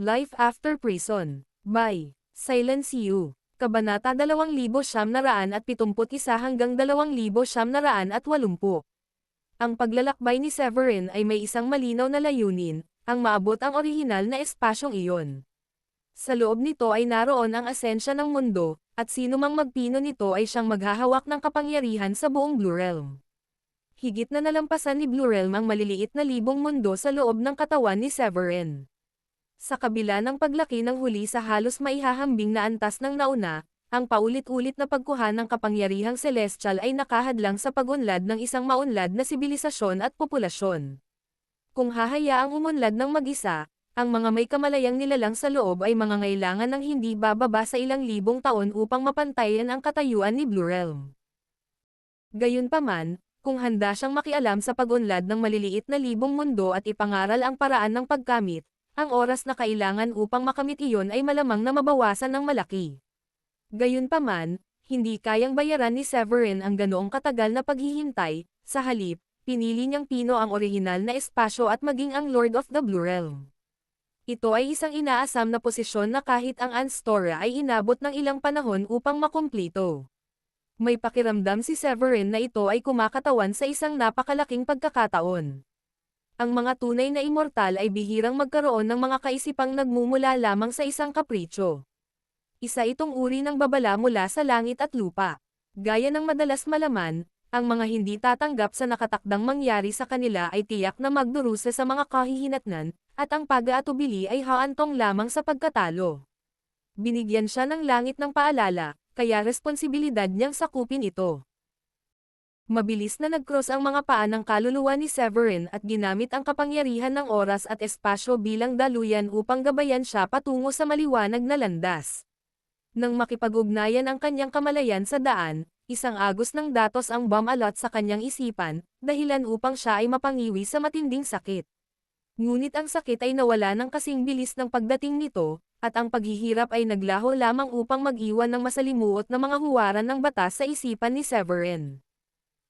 Life After Prison, by Silence You. Kabanata 2971 hanggang 2980. Ang paglalakbay ni Severin ay may isang malinaw na layunin, ang maabot ang orihinal na espasyong iyon. Sa loob nito ay naroon ang asensya ng mundo, at sino mang magpino nito ay siyang maghahawak ng kapangyarihan sa buong Blue Realm. Higit na nalampasan ni Blue Realm ang maliliit na libong mundo sa loob ng katawan ni Severin. Sa kabila ng paglaki ng huli sa halos maihahambing na antas ng nauna, ang paulit-ulit na pagkuha ng kapangyarihang celestial ay nakahadlang sa pagunlad ng isang maunlad na sibilisasyon at populasyon. Kung hahayaang umunlad ng mag-isa, ang mga may kamalayang nilalang sa loob ay mangangailangan ng hindi bababa sa ilang libong taon upang mapantayan ang katayuan ni Blue Realm. Gayunpaman, kung handa siyang makialam sa pagunlad ng maliliit na libong mundo at ipangaral ang paraan ng pagkamit, ang oras na kailangan upang makamit iyon ay malamang na mabawasan ng malaki. Gayunpaman, hindi kayang bayaran ni Severin ang ganoong katagal na paghihintay, sa halip, pinili niyang pino ang orihinal na espasyo at maging ang Lord of the Blue Realm. Ito ay isang inaasam na posisyon na kahit ang Anstora ay inabot ng ilang panahon upang makumplito. May pakiramdam si Severin na ito ay kumakatawan sa isang napakalaking pagkakataon. Ang mga tunay na immortal ay bihirang magkaroon ng mga kaisipang nagmumula lamang sa isang kapritsyo. Isa itong uri ng babala mula sa langit at lupa. Gaya ng madalas malaman, ang mga hindi tatanggap sa nakatakdang mangyari sa kanila ay tiyak na magdurusa sa mga kahihinatnan, at ang pag-aatubili ay haantong lamang sa pagkatalo. Binigyan siya ng langit ng paalala, kaya responsibilidad niyang sakupin ito. Mabilis na nag-cross ang mga paa ng kaluluwa ni Severin at ginamit ang kapangyarihan ng oras at espasyo bilang daluyan upang gabayan siya patungo sa maliwanag na landas. Nang makipag-ugnayan ang kanyang kamalayan sa daan, isang agos ng datos ang bumalot sa kanyang isipan, dahilan upang siya ay mapangiwi sa matinding sakit. Ngunit ang sakit ay nawala ng kasing bilis ng pagdating nito, at ang paghihirap ay naglaho lamang upang mag-iwan ng masalimuot na mga huwaran ng batas sa isipan ni Severin.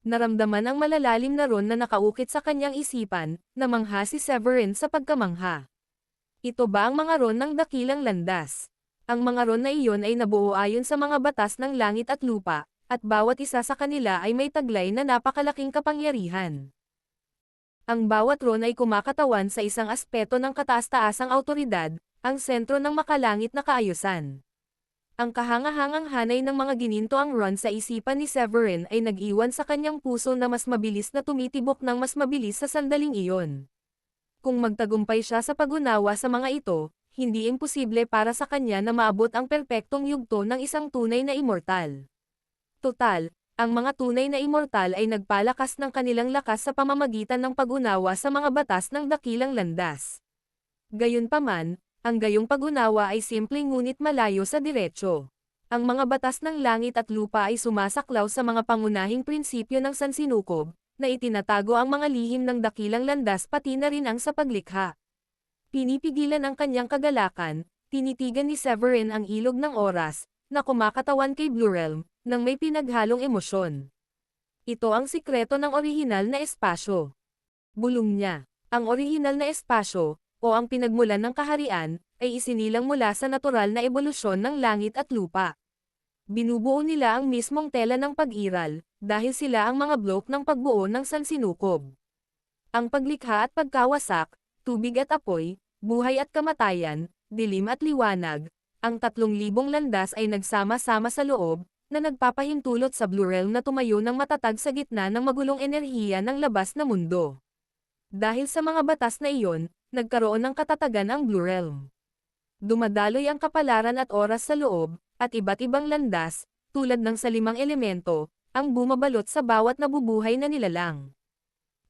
Naramdaman ang malalalim na ron na nakaukit sa kanyang isipan, namangha si Severin sa pagkamangha. Ito ba ang mga ron ng dakilang landas? Ang mga ron na iyon ay nabuo ayon sa mga batas ng langit at lupa, at bawat isa sa kanila ay may taglay na napakalaking kapangyarihan. Ang bawat ron ay kumakatawan sa isang aspeto ng kataas-taasang awtoridad, ang sentro ng makalangit na kaayusan. Ang kahangahangang hanay ng mga ginintoang ron sa isipan ni Severin ay nag-iwan sa kanyang puso na mas mabilis na tumitibok ng mas mabilis sa sandaling iyon. Kung magtagumpay siya sa pag-unawa sa mga ito, hindi imposible para sa kanya na maabot ang perpektong yugto ng isang tunay na immortal. Total, ang mga tunay na immortal ay nagpalakas ng kanilang lakas sa pamamagitan ng pag-unawa sa mga batas ng dakilang landas. Gayunpaman, ang gayong pag-unawa ay simpleng ngunit malayo sa diretsyo. Ang mga batas ng langit at lupa ay sumasaklaw sa mga pangunahing prinsipyo ng sansinukob, na itinatago ang mga lihim ng dakilang landas pati na rin ang sa paglikha. Pinipigilan ang kanyang kagalakan, tinitigan ni Severin ang ilog ng oras, na kumakatawan kay Blue Realm, nang may pinaghalong emosyon. Ito ang sikreto ng orihinal na espasyo. Bulong niya, ang orihinal na espasyo, o ang pinagmulan ng kaharian, ay isinilang mula sa natural na ebolusyon ng langit at lupa. Binubuo nila ang mismong tela ng pag-iral, dahil sila ang mga blok ng pagbuo ng sansinukob. Ang paglikha at pagkawasak, tubig at apoy, buhay at kamatayan, dilim at liwanag, ang 3,000 landas ay nagsama-sama sa loob, na nagpapahintulot sa Blue Realm na tumayo ng matatag sa gitna ng magulong enerhiya ng labas na mundo. Dahil sa mga batas na iyon, nagkaroon ng katatagan ang Blue Realm. Dumadaloy ang kapalaran at oras sa loob, at iba't ibang landas, tulad ng sa 5 elemento, ang bumabalot sa bawat nabubuhay na nilalang.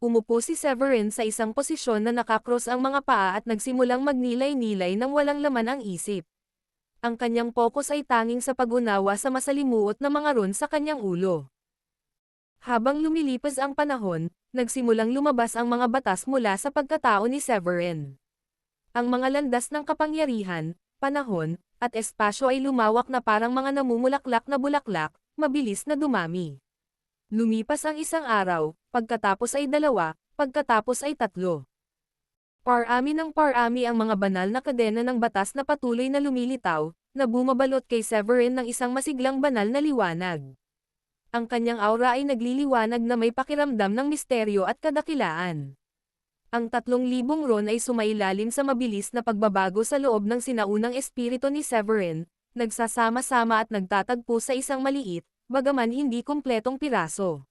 Umupo si Severin sa isang posisyon na nakakross ang mga paa at nagsimulang magnilay-nilay nang walang laman ang isip. Ang kanyang focus ay tanging sa pag-unawa sa masalimuot na mga ron sa kanyang ulo. Habang lumilipas ang panahon, nagsimulang lumabas ang mga batas mula sa pagkatao ni Severin. Ang mga landas ng kapangyarihan, panahon, at espasyo ay lumawak na parang mga namumulaklak na bulaklak, mabilis na dumami. Lumipas ang isang araw, pagkatapos ay 2, pagkatapos ay 3. Parami ang mga banal na kadena ng batas na patuloy na lumilitaw, na bumabalot kay Severin ng isang masiglang banal na liwanag. Ang kanyang aura ay nagliliwanag na may pakiramdam ng misteryo at kadakilaan. Ang 3,000 ron ay sumailalim sa mabilis na pagbabago sa loob ng sinaunang espiritu ni Severin, nagsasama-sama at nagtatagpo sa isang maliit, bagaman hindi kumpletong piraso.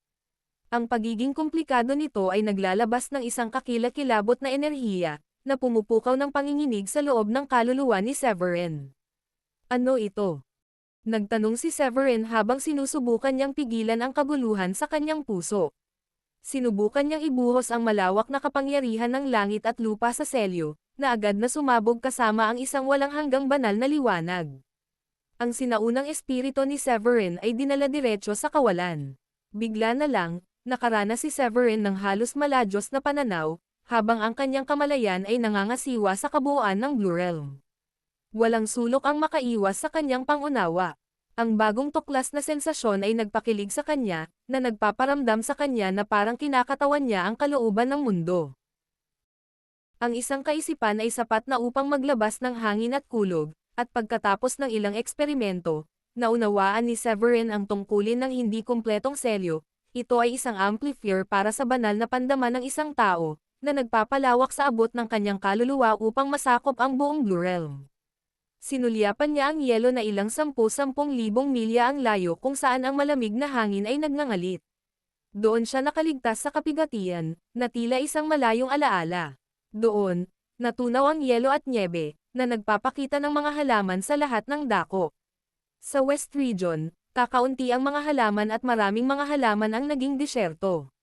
Ang pagiging komplikado nito ay naglalabas ng isang kakilakilabot na enerhiya, na pumupukaw ng panginginig sa loob ng kaluluwa ni Severin. Ano ito? Nagtanong si Severin habang sinusubukan niyang pigilan ang kaguluhan sa kanyang puso. Sinubukan niyang ibuhos ang malawak na kapangyarihan ng langit at lupa sa selyo, na agad na sumabog kasama ang isang walang hanggang banal na liwanag. Ang sinaunang espiritu ni Severin ay dinala diretso sa kawalan. Bigla na lang, nakaranas si Severin ng halos maladyos na pananaw, habang ang kanyang kamalayan ay nangangasiwa sa kabuuan ng Blue Realm. Walang sulok ang makaiwas sa kanyang pangunawa. Ang bagong tuklas na sensasyon ay nagpakilig sa kanya, na nagpaparamdam sa kanya na parang kinakatawan niya ang kalooban ng mundo. Ang isang kaisipan ay sapat na upang maglabas ng hangin at kulog, at pagkatapos ng ilang eksperimento, naunawaan ni Severin ang tungkulin ng hindi kumpletong selyo. Ito ay isang amplifier para sa banal na pandaman ng isang tao, na nagpapalawak sa abot ng kanyang kaluluwa upang masakop ang buong Blue Realm. Sinulyapan niya ang yelo na ilang 10,000 milya ang layo kung saan ang malamig na hangin ay nagngangalit. Doon siya nakaligtas sa kapigatian, na tila isang malayong alaala. Doon, natunaw ang yelo at nyebe, na nagpapakita ng mga halaman sa lahat ng dako. Sa West Region, kakaunti ang mga halaman at maraming mga halaman ang naging disyerto.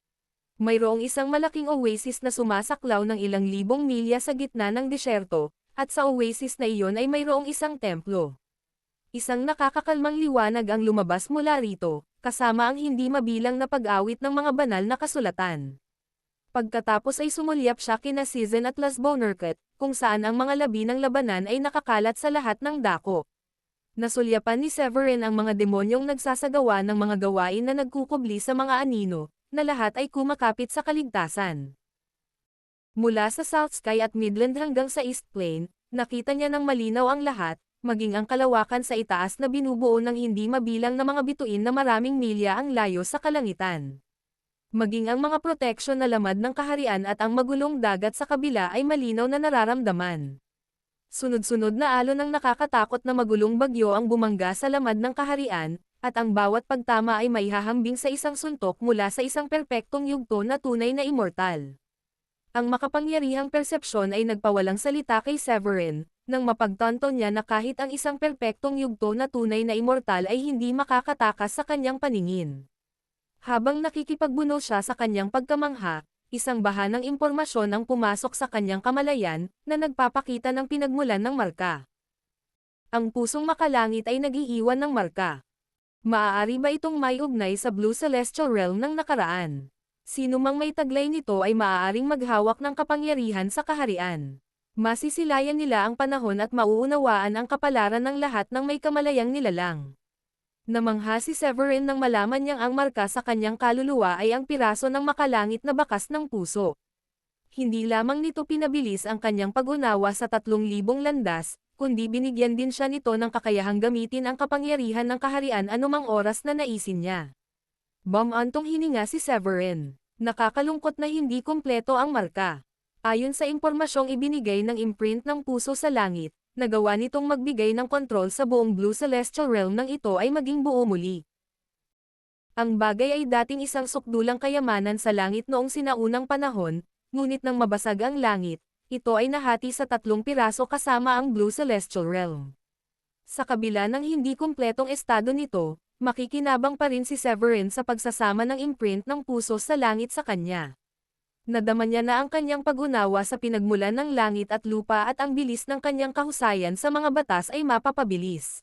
Mayroong isang malaking oasis na sumasaklaw ng ilang libong milya sa gitna ng disyerto, at sa oasis na iyon ay mayroong isang templo. Isang nakakakalmang liwanag ang lumabas mula rito, kasama ang hindi mabilang na pag-awit ng mga banal na kasulatan. Pagkatapos ay sumulyap siya kina Season at Lasbonerket, kung saan ang mga labi ng labanan ay nakakalat sa lahat ng dako. Nasulyapan ni Severin ang mga demonyong nagsasagawa ng mga gawain na nagkukubli sa mga anino, na lahat ay kumakapit sa kaligtasan. Mula sa South Sky at Midland hanggang sa East Plain, nakita niya ng malinaw ang lahat, maging ang kalawakan sa itaas na binubuo ng hindi mabilang na mga bituin na maraming milya ang layo sa kalangitan. Maging ang mga proteksyon na lamad ng kaharian at ang magulong dagat sa kabila ay malinaw na nararamdaman. Sunod-sunod na alon ng nakakatakot na magulong bagyo ang bumangga sa lamad ng kaharian, at ang bawat pagtama ay maihahambing sa isang suntok mula sa isang perpektong yugto na tunay na immortal. Ang makapangyarihang persepsyon ay nagpawalang salita kay Severin, nang mapagtanto niya na kahit ang isang perpektong yugto na tunay na immortal ay hindi makakatakas sa kanyang paningin. Habang nakikipagbuno siya sa kanyang pagkamangha, isang baha ng impormasyon ang pumasok sa kanyang kamalayan, na nagpapakita ng pinagmulan ng marka. Ang pusong makalangit ay nag-iiwan ng marka. Maaari ba itong may ugnay sa Blue Celestial Realm ng nakaraan? Sino mang may taglay nito ay maaaring maghawak ng kapangyarihan sa kaharian. Masisilayan nila ang panahon at mauunawaan ang kapalaran ng lahat ng may kamalayang nilalang. Namangha si Severin nang malaman niyang ang marka sa kanyang kaluluwa ay ang piraso ng makalangit na bakas ng puso. Hindi lamang nito pinabilis ang kanyang pag-unawa sa 3,000 landas, kundi binigyan din siya nito ng kakayahang gamitin ang kapangyarihan ng kaharian anumang oras na naisin niya. Bumantong hininga si Severin. Nakakalungkot na hindi kumpleto ang marka. Ayon sa impormasyong ibinigay ng imprint ng puso sa langit, nagawa nitong magbigay ng kontrol sa buong Blue Celestial Realm nang ito ay maging buo muli. Ang bagay ay dating isang sukdulang kayamanan sa langit noong sinaunang panahon, ngunit nang mabasag ang langit, ito ay nahati sa 3 piraso kasama ang Blue Celestial Realm. Sa kabila ng hindi kumpletong estado nito, makikinabang pa rin si Severin sa pagsasama ng imprint ng puso sa langit sa kanya. Nadama niya na ang kanyang pag-unawa sa pinagmulan ng langit at lupa at ang bilis ng kanyang kahusayan sa mga batas ay mapapabilis.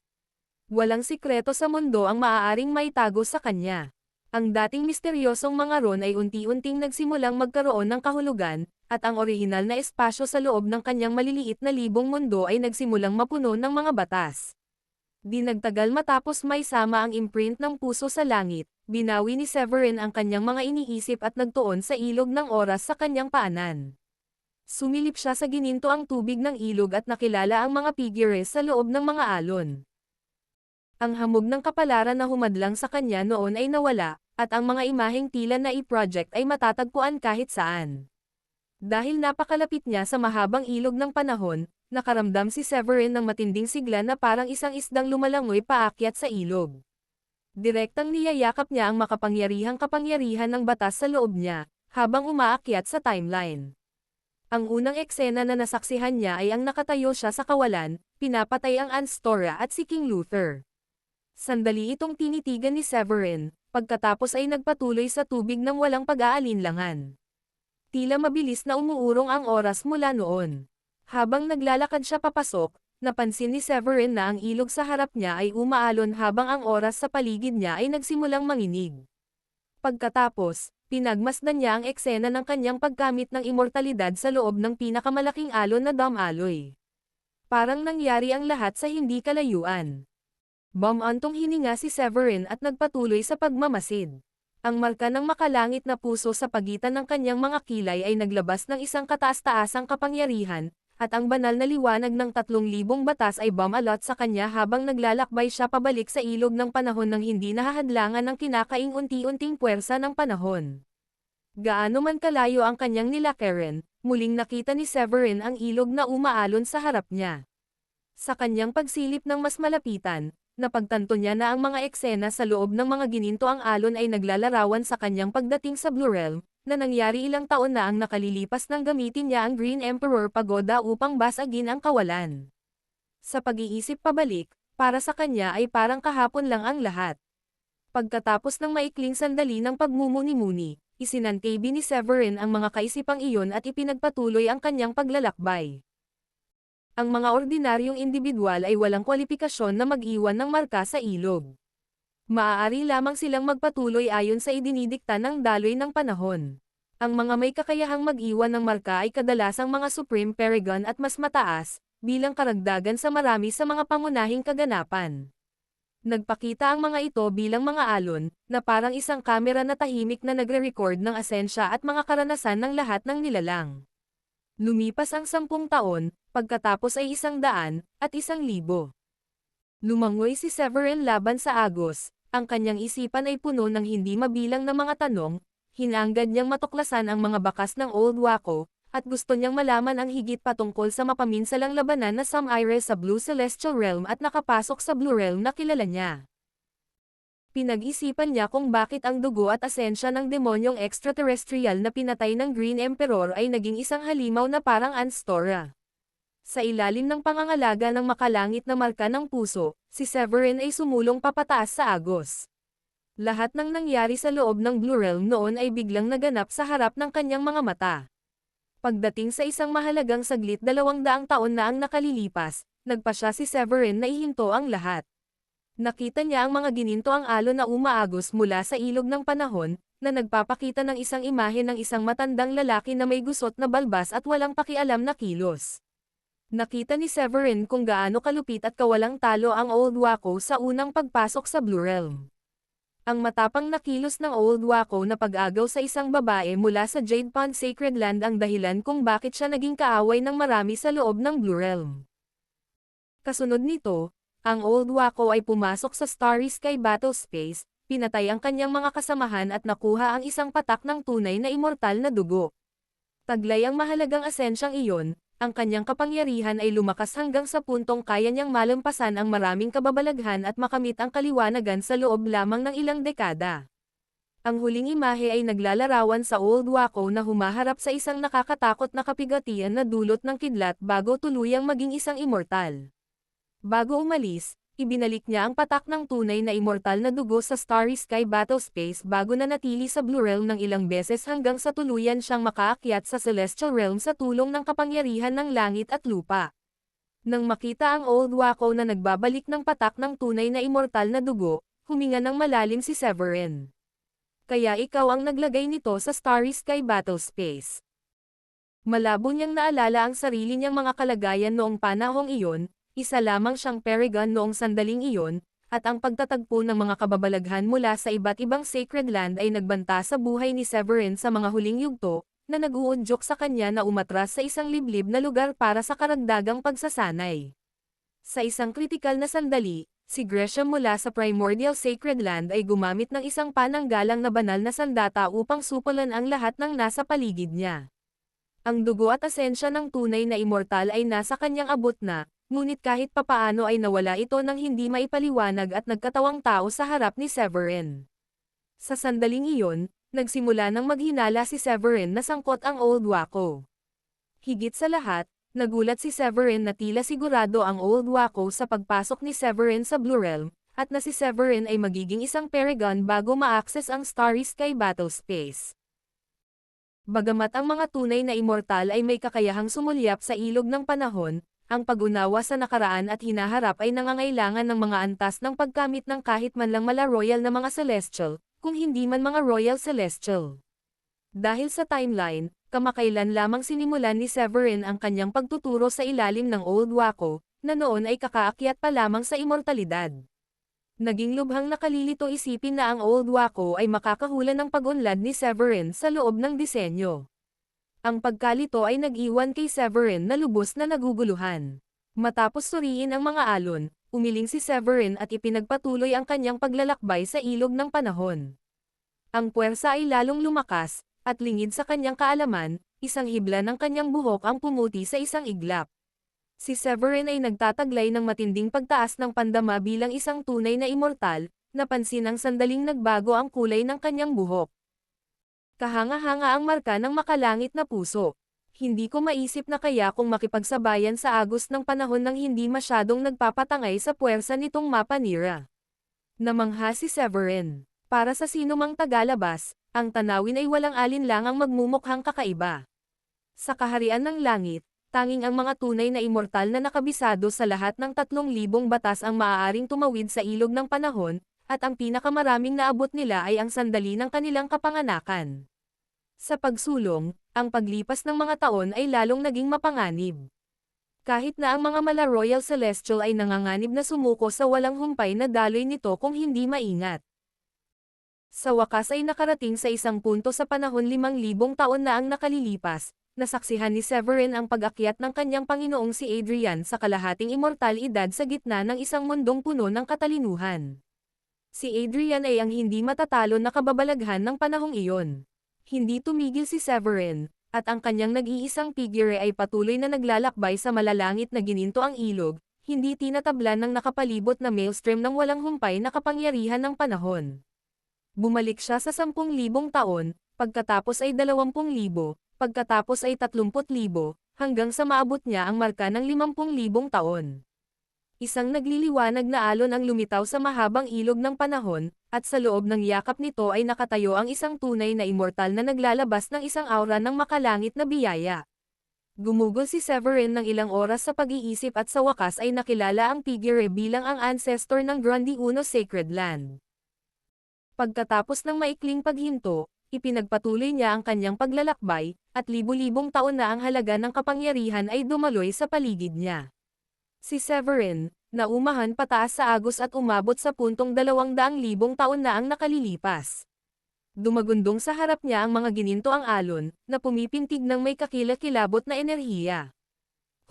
Walang sikreto sa mundo ang maaaring maitago sa kanya. Ang dating misteryosong mga ron ay unti-unting nagsimulang magkaroon ng kahulugan, at ang orihinal na espasyo sa loob ng kanyang maliliit na libong mundo ay nagsimulang mapuno ng mga batas. Di nagtagal matapos may sama ang imprint ng puso sa langit, binawi ni Severin ang kanyang mga iniisip at nagtuon sa ilog ng oras sa kanyang paanan. Sumilip siya sa gininto ang tubig ng ilog at nakilala ang mga figures sa loob ng mga alon. Ang hamog ng kapalaran na humadlang sa kanya noon ay nawala, at ang mga imaheng tila na i-project ay matatagpuan kahit saan. Dahil napakalapit niya sa mahabang ilog ng panahon, nakaramdam si Severin ng matinding sigla na parang isang isdang lumalangoy paakyat sa ilog. Direktang niyayakap niya ang makapangyarihang kapangyarihan ng batas sa loob niya, habang umaakyat sa timeline. Ang unang eksena na nasaksihan niya ay ang nakatayo siya sa kawalan, pinapatay ang Anstora at si King Luther. Sandali itong tinitigan ni Severin, pagkatapos ay nagpatuloy sa tubig ng walang pag-aalinlangan. Tila mabilis na umuurong ang oras mula noon. Habang naglalakad siya papasok, napansin ni Severin na ang ilog sa harap niya ay umaalon habang ang oras sa paligid niya ay nagsimulang manginig. Pagkatapos, pinagmasdan niya ang eksena ng kanyang pagkamit ng immortalidad sa loob ng pinakamalaking alon na Dam-Aloy. Parang nangyari ang lahat sa hindi kalayuan. Bumantong hininga si Severin at nagpatuloy sa pagmamasid. Ang marka ng makalangit na puso sa pagitan ng kanyang mga kilay ay naglabas ng isang kataas-taasang kapangyarihan, at ang banal na liwanag ng 3,000 batas ay bumalot sa kanya habang naglalakbay siya pabalik sa ilog ng panahon nang hindi nahahadlangan ng kinakaing unti-unting puwersa ng panahon. Gaano man kalayo ang kanyang nilakaran, muling nakita ni Severin ang ilog na umaalon sa harap niya. Sa kanyang pagsilip ng mas malapitan, napagtanto niya na ang mga eksena sa loob ng mga gininto ang alon ay naglalarawan sa kanyang pagdating sa Blue Realm, na nangyari ilang taon na ang nakalilipas nang gamitin niya ang Green Emperor Pagoda upang basagin ang kawalan. Sa pag-iisip pabalik, para sa kanya ay parang kahapon lang ang lahat. Pagkatapos ng maikling sandali ng pagmumuni-muni, isinantabi ni Severin ang mga kaisipang iyon at ipinagpatuloy ang kanyang paglalakbay. Ang mga ordinaryong individual ay walang kwalifikasyon na mag-iwan ng marka sa ilog. Maaari lamang silang magpatuloy ayon sa idinidikta ng daloy ng panahon. Ang mga may kakayahang mag-iwan ng marka ay kadalasang mga Supreme Paragon at mas mataas, bilang karagdagan sa marami sa mga pangunahing kaganapan. Nagpakita ang mga ito bilang mga alon, na parang isang kamera na tahimik na nagre-record ng asensya at mga karanasan ng lahat ng nilalang. Lumipas ang 10 taon, pagkatapos ay 100, at 1,000. Lumangoy si Severin laban sa agos, ang kanyang isipan ay puno ng hindi mabilang na mga tanong, hinanggad niyang matuklasan ang mga bakas ng Old Waco, at gusto niyang malaman ang higit patungkol sa mapaminsalang labanan na Samire sa Blue Celestial Realm at nakapasok sa Blue Realm na kilala niya. Pinag-isipan niya kung bakit ang dugo at asensya ng demonyong extraterrestrial na pinatay ng Green Emperor ay naging isang halimaw na parang Anstora. Sa ilalim ng pangangalaga ng makalangit na marka ng puso, si Severin ay sumulong papataas sa agos. Lahat ng nangyari sa loob ng Blue Realm noon ay biglang naganap sa harap ng kanyang mga mata. Pagdating sa isang mahalagang saglit 200 taon na ang nakalilipas, nagpasya si Severin na ihinto ang lahat. Nakita niya ang mga gininto ang alon na umaagos mula sa ilog ng panahon, na nagpapakita ng isang imahe ng isang matandang lalaki na may gusot na balbas at walang pakialam na kilos. Nakita ni Severin kung gaano kalupit at kawalang talo ang Old Waco sa unang pagpasok sa Blue Realm. Ang matapang na kilos ng Old Waco na pag-agaw sa isang babae mula sa Jade Pond Sacred Land ang dahilan kung bakit siya naging kaaway ng marami sa loob ng Blue Realm. Kasunod nito, ang Old Waco ay pumasok sa Starry Sky Battle Space, pinatay ang kanyang mga kasamahan at nakuha ang isang patak ng tunay na immortal na dugo. Taglay ang mahalagang asensyang iyon, ang kanyang kapangyarihan ay lumakas hanggang sa puntong kaya niyang malampasan ang maraming kababalaghan at makamit ang kaliwanagan sa loob lamang ng ilang dekada. Ang huling imahe ay naglalarawan sa Old Waco na humaharap sa isang nakakatakot na kapigatian na dulot ng kidlat bago tuluyang maging isang immortal. Bago umalis, ibinalik niya ang patak ng tunay na immortal na dugo sa Starry Sky Battle Space bago nanatili sa Blue Realm ng ilang beses hanggang sa tuluyan siyang makaakyat sa Celestial Realm sa tulong ng kapangyarihan ng langit at lupa. Nang makita ang Old Waco na nagbabalik ng patak ng tunay na immortal na dugo, huminga ng malalim si Severin. Kaya ikaw ang naglagay nito sa Starry Sky Battle Space. Malabo niyang naalala ang sarili niyang mga kalagayan noong panahong iyon, isa lamang siyang Paragon noong sandaling iyon, at ang pagtatagpo ng mga kababalaghan mula sa iba't ibang sacred land ay nagbanta sa buhay ni Severin sa mga huling yugto, na nag-uudyok sa kanya na umatras sa isang liblib na lugar para sa karagdagang pagsasanay. Sa isang kritikal na sandali, si Gresham mula sa Primordial Sacred Land ay gumamit ng isang pananggalang na banal na sandata upang supulan ang lahat ng nasa paligid niya. Ang dugo at asensya ng tunay na immortal ay nasa kanyang abot na, ngunit kahit papaano ay nawala ito nang hindi maipaliwanag at nagkatawang tao sa harap ni Severin. Sa sandaling iyon, nagsimula nang maghinala si Severin na sangkot ang Old Wako. Higit sa lahat, nagulat si Severin na tila sigurado ang Old Wako sa pagpasok ni Severin sa Blue Realm, at na si Severin ay magiging isang Paragon bago ma-access ang Starry Sky Battle Space. Bagamat ang mga tunay na immortal ay may kakayahang sumulyap sa ilog ng panahon, ang pag-unawa sa nakaraan at hinaharap ay nangangailangan ng mga antas ng pagkamit ng kahit man lang mala-royal na mga celestial, kung hindi man mga royal celestial. Dahil sa timeline, kamakailan lamang sinimulan ni Severin ang kanyang pagtuturo sa ilalim ng Old Wako, na noon ay kakaakyat pa lamang sa immortalidad. Naging lubhang nakalilito isipin na ang Old Wako ay makakahula ng pag-unlad ni Severin sa loob ng disenyo. Ang pagkalito ay nag-iwan kay Severin na lubos na naguguluhan. Matapos suriin ang mga alon, umiling si Severin at ipinagpatuloy ang kanyang paglalakbay sa ilog ng panahon. Ang puwersa ay lalong lumakas, at lingid sa kanyang kaalaman, isang hibla ng kanyang buhok ang pumuti sa isang iglap. Si Severin ay nagtataglay ng matinding pagtaas ng pandama bilang isang tunay na immortal, napansin ang sandaling nagbago ang kulay ng kanyang buhok. Kahanga-hanga ang marka ng makalangit na puso. Hindi ko maisip na kaya kung makipagsabayan sa agos ng panahon nang hindi masyadong nagpapatangay sa puwersa nitong Mapanira. Namangha si Severin. Para sa sino mang tagalabas, ang tanawin ay walang alinlangang magmumukhang kakaiba. Sa kaharian ng langit, tanging ang mga tunay na immortal na nakabisado sa lahat ng 3,000 batas ang maaaring tumawid sa ilog ng panahon, at ang pinakamaraming naabot nila ay ang sandali ng kanilang kapanganakan. Sa pagsulong, ang paglipas ng mga taon ay lalong naging mapanganib. Kahit na ang mga mala-Royal Celestial ay nanganganib na sumuko sa walang humpay na daloy nito kung hindi maingat. Sa wakas ay nakarating sa isang punto sa panahon 5,000 taon na ang nakalilipas, nasaksihan ni Severin ang pag-akyat ng kanyang Panginoong si Adrian sa kalahating immortal edad sa gitna ng isang mundong puno ng katalinuhan. Si Adrian ay ang hindi matatalo na kababalaghan ng panahong iyon. Hindi tumigil si Severin, at ang kanyang nag-iisang figure ay patuloy na naglalakbay sa malalangit na gininto ang ilog, hindi tinatablan ng nakapalibot na maelstrom ng walang humpay na kapangyarihan ng panahon. Bumalik siya sa 10,000 taon, pagkatapos ay 20,000, pagkatapos ay 30,000, hanggang sa maabot niya ang marka ng 50,000 taon. Isang nagliliwanag na alon ang lumitaw sa mahabang ilog ng panahon, at sa loob ng yakap nito ay nakatayo ang isang tunay na immortal na naglalabas ng isang aura ng makalangit na biyaya. Gumugol si Severin ng ilang oras sa pag-iisip at sa wakas ay nakilala ang figure bilang ang ancestor ng Grundy Uno Sacred Land. Pagkatapos ng maikling paghinto, ipinagpatuloy niya ang kanyang paglalakbay, at libu-libong taon na ang halaga ng kapangyarihan ay dumaloy sa paligid niya. Si Severin, na umahan pataas sa agos at umabot sa puntong 200,000 taon na ang nakalilipas. Dumagundong sa harap niya ang mga gininto ang alon, na pumipintig ng may kakilakilabot na enerhiya.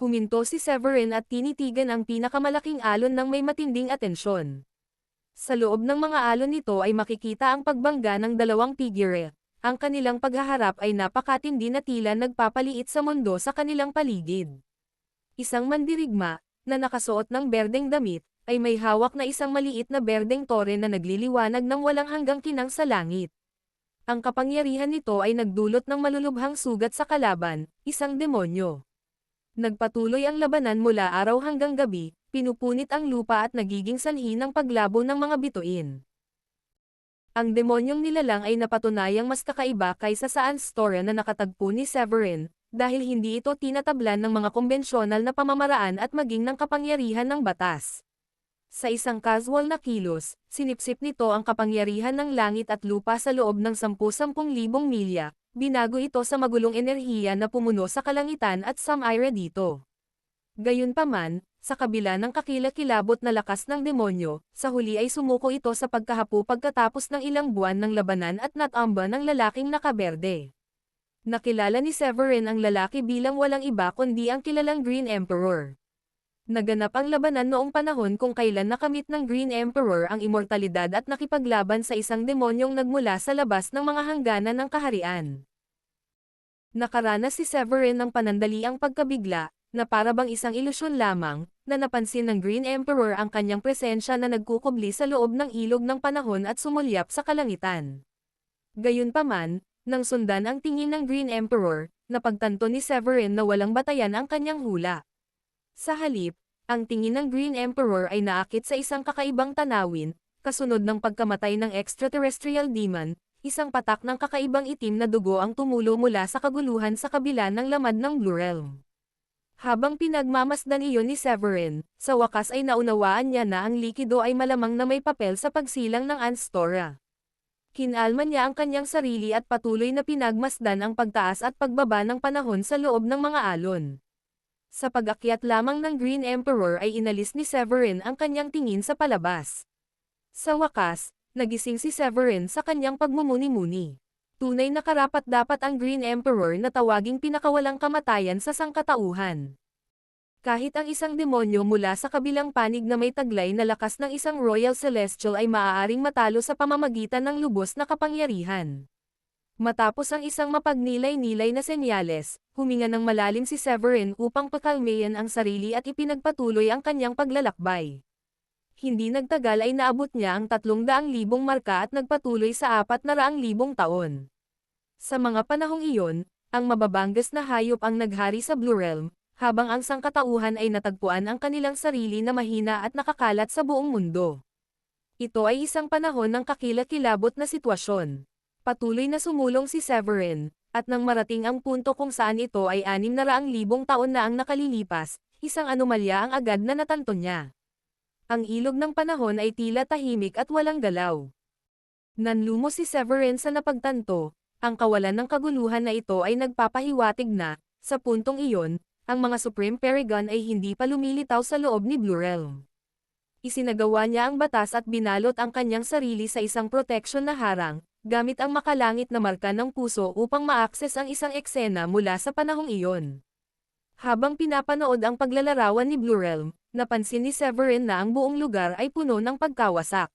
Huminto si Severin at tinitigan ang pinakamalaking alon ng may matinding atensyon. Sa loob ng mga alon nito ay makikita ang pagbangga ng dalawang figure. Ang kanilang paghaharap ay napakatindi na tila nagpapaliit sa mundo sa kanilang paligid. Isang mandirigma, na nakasuot ng berdeng damit, ay may hawak na isang maliit na berdeng tore na nagliliwanag ng walang hanggang kinang sa langit. Ang kapangyarihan nito ay nagdulot ng malulubhang sugat sa kalaban, isang demonyo. Nagpatuloy ang labanan mula araw hanggang gabi, pinupunit ang lupa at nagiging sanhi ng paglabo ng mga bituin. Ang demonyong nilalang ay napatunayang mas kakaiba kaysa sa Anstora na nakatagpo ni Severin, dahil hindi ito tinatablan ng mga kombensyonal na pamamaraan at maging ng kapangyarihan ng batas. Sa isang casual na kilos, sinipsip nito ang kapangyarihan ng langit at lupa sa loob ng 10,000 milya, binago ito sa magulong enerhiya na pumuno sa kalangitan at sumira dito. Gayunpaman, sa kabila ng kakilakilabot na lakas ng demonyo, sa huli ay sumuko ito sa pagkahapo pagkatapos ng ilang buwan ng labanan at natamba ng lalaking nakaberde. Nakilala ni Severin ang lalaki bilang walang iba kundi ang kilalang Green Emperor. Naganap ang labanan noong panahon kung kailan nakamit ng Green Emperor ang immortalidad at nakipaglaban sa isang demonyong nagmula sa labas ng mga hangganan ng kaharian. Nakaranas si Severin ng panandaliang pagkabigla, na para bang isang ilusyon lamang, na napansin ng Green Emperor ang kanyang presensya na nagkukubli sa loob ng ilog ng panahon at sumulyap sa kalangitan. Gayunpaman, nang sundan ang tingin ng Green Emperor, napagtanto ni Severin na walang batayan ang kanyang hula. Sa halip, ang tingin ng Green Emperor ay naakit sa isang kakaibang tanawin, kasunod ng pagkamatay ng extraterrestrial demon, isang patak ng kakaibang itim na dugo ang tumulo mula sa kaguluhan sa kabila ng lamad ng Blue Realm. Habang pinagmamasdan iyon ni Severin, sa wakas ay naunawaan niya na ang likido ay malamang na may papel sa pagsilang ng Anstora. Kinalma niya ang kanyang sarili at patuloy na pinagmasdan ang pagtaas at pagbaba ng panahon sa loob ng mga alon. Sa pag-akyat lamang ng Green Emperor ay inalis ni Severin ang kanyang tingin sa palabas. Sa wakas, nagising si Severin sa kanyang pagmumuni-muni. Tunay na karapat-dapat ang Green Emperor na tawaging pinakawalang kamatayan sa sangkatauhan. Kahit ang isang demonyo mula sa kabilang panig na may taglay na lakas ng isang Royal Celestial ay maaaring matalo sa pamamagitan ng lubos na kapangyarihan. Matapos ang isang mapagnilay-nilay na senyales, huminga ng malalim si Severin upang pakalmayan ang sarili at ipinagpatuloy ang kanyang paglalakbay. Hindi nagtagal ay naabot niya ang 300,000 marka at nagpatuloy sa 400,000 taon. Sa mga panahong iyon, ang mababanggas na hayop ang naghari sa Blue Realm, habang ang sangkatauhan ay natagpuan ang kanilang sarili na mahina at nakakalat sa buong mundo. Ito ay isang panahon ng kakilakilabot na sitwasyon. Patuloy na sumulong si Severin, at nang marating ang punto kung saan ito ay 600,000 taon na ang nakalilipas, isang anomalya ang agad na natanto niya. Ang ilog ng panahon ay tila tahimik at walang galaw. Nanlumo si Severin sa napagtanto, ang kawalan ng kaguluhan na ito ay nagpapahiwatig na, sa puntong iyon, ang mga Supreme Paragon ay hindi pa lumilitaw sa loob ni Blue Realm. Isinagawa niya ang batas at binalot ang kanyang sarili sa isang protection na harang, gamit ang makalangit na marka ng puso upang ma-access ang isang eksena mula sa panahong iyon. Habang pinapanood ang paglalarawan ni Blue Realm, napansin ni Severin na ang buong lugar ay puno ng pagkawasak.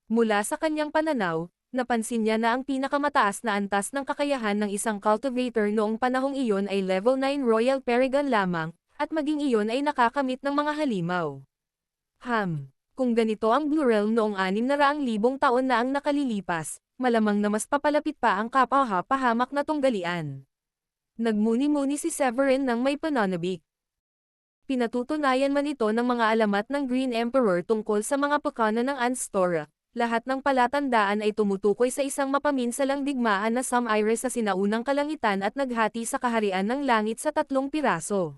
Mula sa kanyang pananaw, napansin niya na ang pinakamataas na antas ng kakayahan ng isang cultivator noong panahong iyon ay level 9 Royal Paragon lamang, at maging iyon ay nakakamit ng mga halimaw. Kung ganito ang Blue Realm noong 600,000 taon na ang nakalilipas, malamang na mas papalapit pa ang kapahamak na tunggalian. Nagmuni-muni si Severin ng may pananabik. Pinatutunayan man ito ng mga alamat ng Green Emperor tungkol sa mga pakana ng Anstora. Lahat ng palatandaan ay tumutukoy sa isang mapaminsalang digmaan na Sam-Iris sa sinaunang kalangitan at naghati sa kaharian ng langit sa 3 piraso.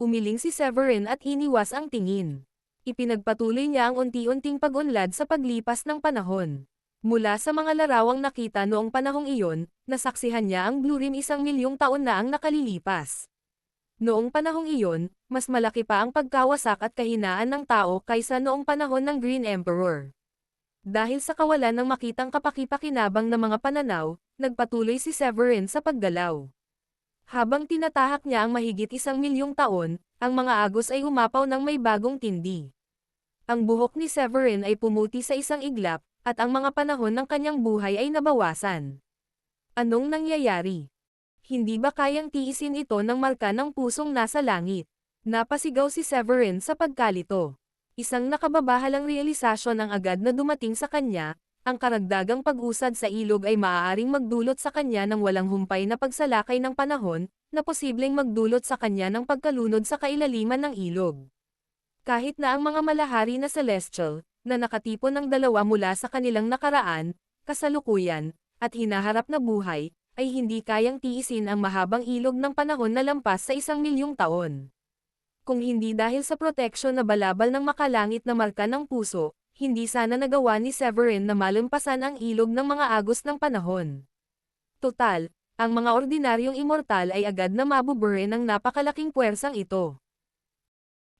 Umiling si Severin at iniwas ang tingin. Ipinagpatuloy niya ang unti-unting pag-unlad sa paglipas ng panahon. Mula sa mga larawang nakita noong panahong iyon, nasaksihan niya ang Blue Rim 1,000,000 taon na ang nakalilipas. Noong panahong iyon, mas malaki pa ang pagkawasak at kahinaan ng tao kaysa noong panahon ng Green Emperor. Dahil sa kawalan ng makitang kapakipakinabang na mga pananaw, nagpatuloy si Severin sa paggalaw. Habang tinatahak niya ang mahigit 1,000,000 taon, ang mga agos ay umapaw ng may bagong tindi. Ang buhok ni Severin ay pumuti sa isang iglap, at ang mga panahon ng kanyang buhay ay nabawasan. Anong nangyayari? Hindi ba kayang tiisin ito ng marka ng pusong nasa langit? Napasigaw si Severin sa pagkalito. Isang nakababahalang realisasyon ang agad na dumating sa kanya, ang karagdagang pag-usad sa ilog ay maaaring magdulot sa kanya ng walang humpay na pagsalakay ng panahon, na posibleng magdulot sa kanya ng pagkalunod sa kailaliman ng ilog. Kahit na ang mga malahari na celestial, na nakatipon ng dalawa mula sa kanilang nakaraan, kasalukuyan, at hinaharap na buhay, ay hindi kayang tiisin ang mahabang ilog ng panahon na lampas sa 1,000,000 taon. Kung hindi dahil sa proteksyon na balabal ng makalangit na marka ng puso, hindi sana nagawa ni Severin na malampasan ang ilog ng mga agos ng panahon. Total, ang mga ordinaryong immortal ay agad na mabubure ng napakalaking puwersang ito.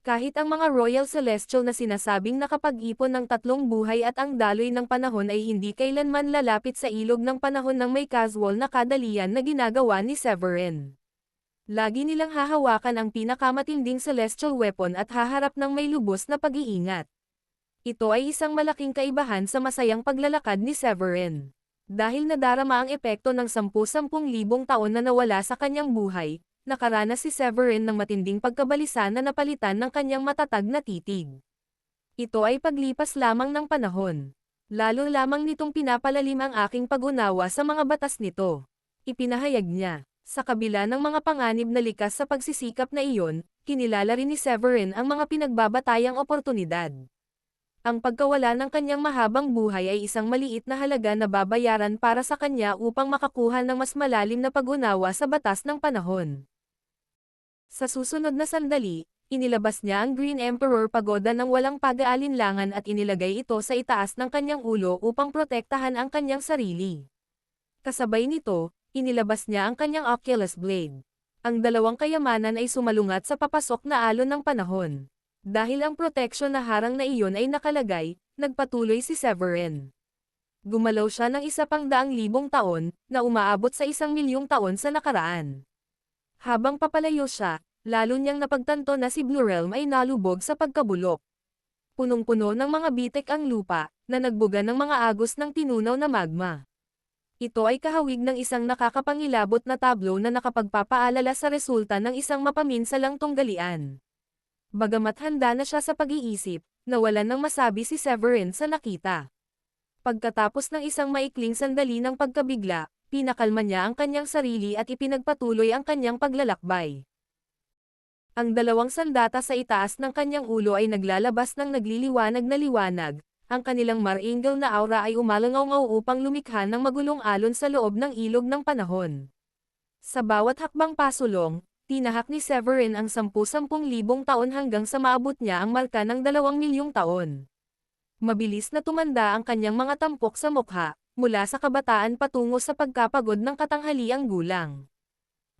Kahit ang mga Royal Celestial na sinasabing nakapag-ipon ng tatlong buhay at ang daloy ng panahon ay hindi kailanman lalapit sa ilog ng panahon ng may casual na kadalian na ginagawa ni Severin. Lagi nilang hahawakan ang pinakamatinding celestial weapon at haharap ng may lubos na pag-iingat. Ito ay isang malaking kaibahan sa masayang paglalakad ni Severin. Dahil nadarama ang epekto ng 10,000 taon na nawala sa kanyang buhay, nakaranas si Severin ng matinding pagkabalisa na napalitan ng kanyang matatag na titig. Ito ay paglipas lamang ng panahon. Lalo lamang nitong pinapalalim ang aking pag-unawa sa mga batas nito. Ipinahayag niya, sa kabila ng mga panganib na likas sa pagsisikap na iyon, kinilala rin ni Severin ang mga pinagbabatayang oportunidad. Ang pagkawala ng kanyang mahabang buhay ay isang maliit na halaga na babayaran para sa kanya upang makakuha ng mas malalim na pag-unawa sa batas ng panahon. Sa susunod na sandali, inilabas niya ang Green Emperor Pagoda ng walang pag-aalinlangan at inilagay ito sa itaas ng kanyang ulo upang protektahan ang kanyang sarili. Kasabay nito, inilabas niya ang kanyang Oculus Blade. Ang dalawang kayamanan ay sumalungat sa papasok na alon ng panahon. Dahil ang proteksyon na harang na iyon ay nakalagay, nagpatuloy si Severin. Gumalaw siya ng 100,000 taon, na umaabot sa 1,000,000 taon sa nakaraan. Habang papalayo siya, lalo niyang napagtanto na si Blue Realm ay nalubog sa pagkabulok. Punong-puno ng mga bitek ang lupa, na nagbuga ng mga agos ng tinunaw na magma. Ito ay kahawig ng isang nakakapangilabot na tablo na nakapagpapaalala sa resulta ng isang mapaminsalang tunggalian. Bagamat handa na siya sa pag-iisip, nawalan ng masabi si Severin sa nakita. Pagkatapos ng isang maikling sandali ng pagkabigla, pinakalma niya ang kanyang sarili at ipinagpatuloy ang kanyang paglalakbay. Ang dalawang sandata sa itaas ng kanyang ulo ay naglalabas ng nagliliwanag na liwanag, ang kanilang marangel na aura ay umalangaw upang lumikha ng magulong alon sa loob ng ilog ng panahon. Sa bawat hakbang pasulong, tinahak ni Severin ang 10,000 taon hanggang sa maabot niya ang marka ng 2,000,000 taon. Mabilis na tumanda ang kanyang mga tampok sa mukha, mula sa kabataan patungo sa pagkapagod ng katanghaliang gulang.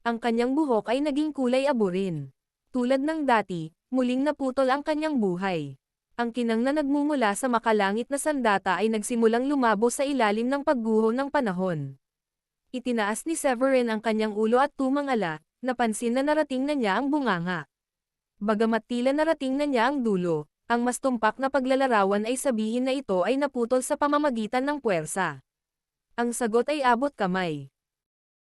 Ang kanyang buhok ay naging kulay abo rin. Tulad ng dati, muling naputol ang kanyang buhay. Ang kinang na nagmumula sa makalangit na sandata ay nagsimulang lumabo sa ilalim ng pagguho ng panahon. Itinaas ni Severin ang kanyang ulo at tumangala, napansin na narating na niya ang bunganga. Bagamat tila narating na niya ang dulo, ang mas tumpak na paglalarawan ay sabihin na ito ay naputol sa pamamagitan ng puwersa. Ang sagot ay abot kamay.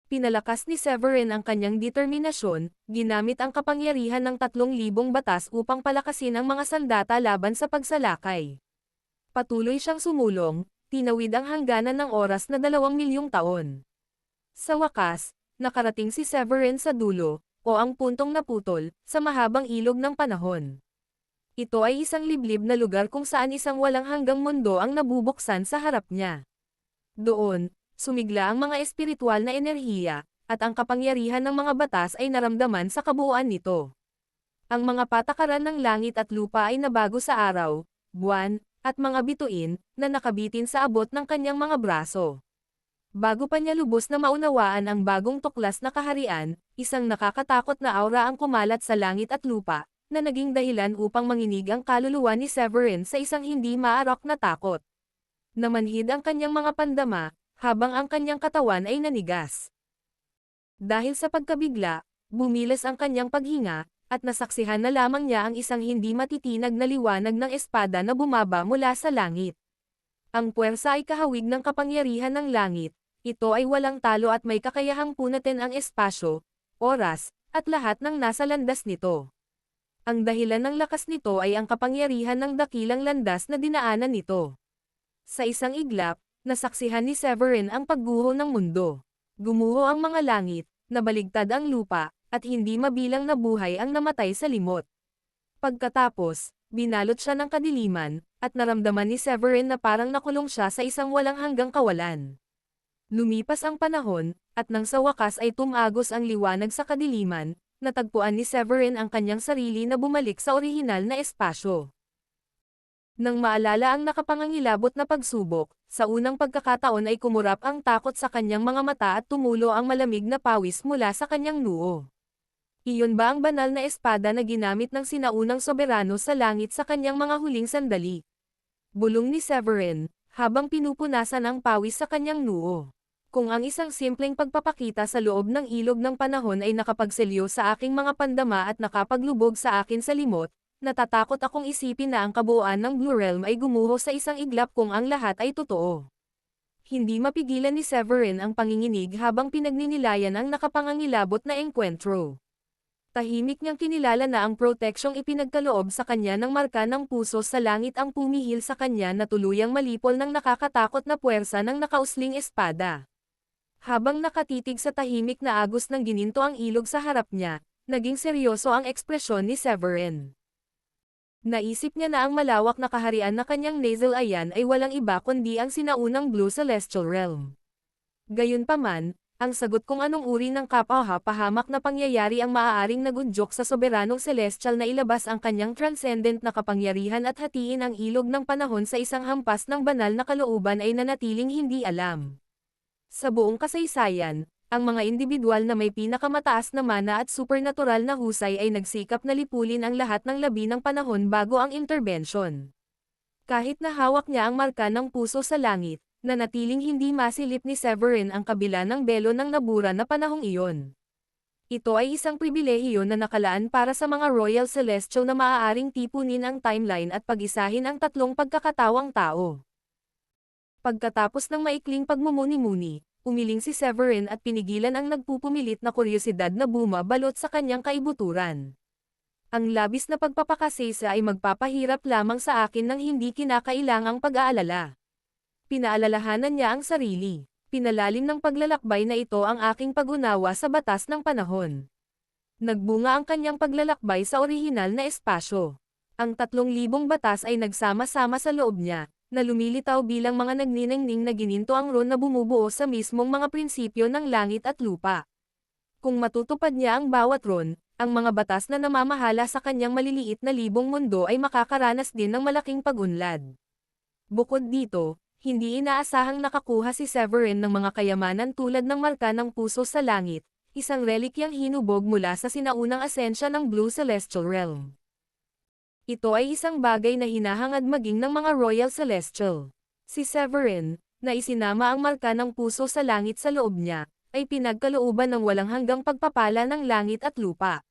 Pinalakas ni Severin ang kanyang determinasyon, ginamit ang kapangyarihan ng 3,000 batas upang palakasin ang mga sandata laban sa pagsalakay. Patuloy siyang sumulong, tinawid ang hangganan ng oras na 2,000,000 taon. Sa wakas, nakarating si Severin sa dulo, o ang puntong naputol, sa mahabang ilog ng panahon. Ito ay isang liblib na lugar kung saan isang walang hanggang mundo ang nabubuksan sa harap niya. Doon, sumigla ang mga espiritual na enerhiya, at ang kapangyarihan ng mga batas ay naramdaman sa kabuuan nito. Ang mga patakaran ng langit at lupa ay nabago sa araw, buwan, at mga bituin, na nakabitin sa abot ng kanyang mga braso. Bago pa niya lubos na maunawaan ang bagong tuklas na kaharian, isang nakakatakot na aura ang kumalat sa langit at lupa, na naging dahilan upang manginig ang kaluluwa ni Severin sa isang hindi maarok na takot. Namanhid ang kanyang mga pandama, habang ang kanyang katawan ay nanigas. Dahil sa pagkabigla, bumilis ang kanyang paghinga, at nasaksihan na lamang niya ang isang hindi matitinag na liwanag ng espada na bumaba mula sa langit. Ang puwersa ay kahawig ng kapangyarihan ng langit. Ito ay walang talo at may kakayahang punatin ang espasyo, oras, at lahat ng nasa landas nito. Ang dahilan ng lakas nito ay ang kapangyarihan ng dakilang landas na dinaanan nito. Sa isang iglap, nasaksihan ni Severin ang pagguho ng mundo. Gumuho ang mga langit, nabaligtad ang lupa, at hindi mabilang na buhay ang namatay sa limot. Pagkatapos, binalot siya ng kadiliman, at naramdaman ni Severin na parang nakulong siya sa isang walang hanggang kawalan. Lumipas ang panahon, at nang sa wakas ay tumagos ang liwanag sa kadiliman, natagpuan ni Severin ang kanyang sarili na bumalik sa orihinal na espasyo. Nang maalala ang nakapangangilabot na pagsubok, sa unang pagkakataon ay kumurap ang takot sa kanyang mga mata at tumulo ang malamig na pawis mula sa kanyang noo. Iyon ba ang banal na espada na ginamit ng sinaunang soberano sa langit sa kanyang mga huling sandali? Bulong ni Severin, habang pinupunasan ang pawis sa kanyang noo. Kung ang isang simpleng pagpapakita sa loob ng ilog ng panahon ay nakapagselyo sa aking mga pandama at nakapaglubog sa akin sa limot, natatakot akong isipin na ang kabuuan ng Blue Realm ay gumuho sa isang iglap kung ang lahat ay totoo. Hindi mapigilan ni Severin ang panginginig habang pinagninilayan ang nakapangangilabot na engkwentro. Tahimik niyang kinilala na ang proteksyong ipinagkaloob sa kanya ng marka ng puso sa langit ang pumihil sa kanya na tuluyang malipol ng nakakatakot na puwersa ng nakausling espada. Habang nakatitig sa tahimik na agos ng gininto ang ilog sa harap niya, naging seryoso ang ekspresyon ni Severin. Naisip niya na ang malawak na kaharian na kanyang nasal ayan ay walang iba kundi ang sinaunang Blue Celestial Realm. Gayunpaman, ang sagot kung anong uri ng kapwa-pahamak na pangyayari ang maaaring nagudyok sa soberanong celestial na ilabas ang kanyang transcendent na kapangyarihan at hatiin ang ilog ng panahon sa isang hampas ng banal na kalooban ay nanatiling hindi alam. Sa buong kasaysayan, ang mga individual na may pinakamataas na mana at supernatural na husay ay nagsikap na lipulin ang lahat ng labi ng panahon bago ang intervention. Kahit na hawak niya ang marka ng puso sa langit, nanatiling hindi masilip ni Severin ang kabila ng belo ng nabura na panahong iyon. Ito ay isang pribilehiyo na nakalaan para sa mga Royal Celestial na maaaring tipunin ang timeline at pag-isahin ang tatlong pagkakatawang tao. Pagkatapos ng maikling pagmumuni-muni, umiling si Severin at pinigilan ang nagpupumilit na kuryosidad na bumabalot sa kanyang kaibuturan. Ang labis na pagpapakasisa ay magpapahirap lamang sa akin ng hindi kinakailangang pag-aalala. Pinaalalahanan niya ang sarili. Pinalalim ng paglalakbay na ito ang aking pag-unawa sa batas ng panahon. Nagbunga ang kanyang paglalakbay sa orihinal na espasyo. Ang 3,000 batas ay nagsama-sama sa loob niya, na lumilitaw bilang mga nagniningning na gininto ang ron na bumubuo sa mismong mga prinsipyo ng langit at lupa. Kung matutupad niya ang bawat ron, ang mga batas na namamahala sa kanyang maliliit na libong mundo ay makakaranas din ng malaking pag-unlad. Bukod dito, hindi inaasahang nakakuha si Severin ng mga kayamanan tulad ng marka ng puso sa langit, isang relikyang hinubog mula sa sinaunang asensya ng Blue Celestial Realm. Ito ay isang bagay na hinahangad maging ng mga Royal Celestial. Si Severin, na isinama ang marka ng puso sa langit sa loob niya, ay pinagkalooban ng walang hanggang pagpapala ng langit at lupa.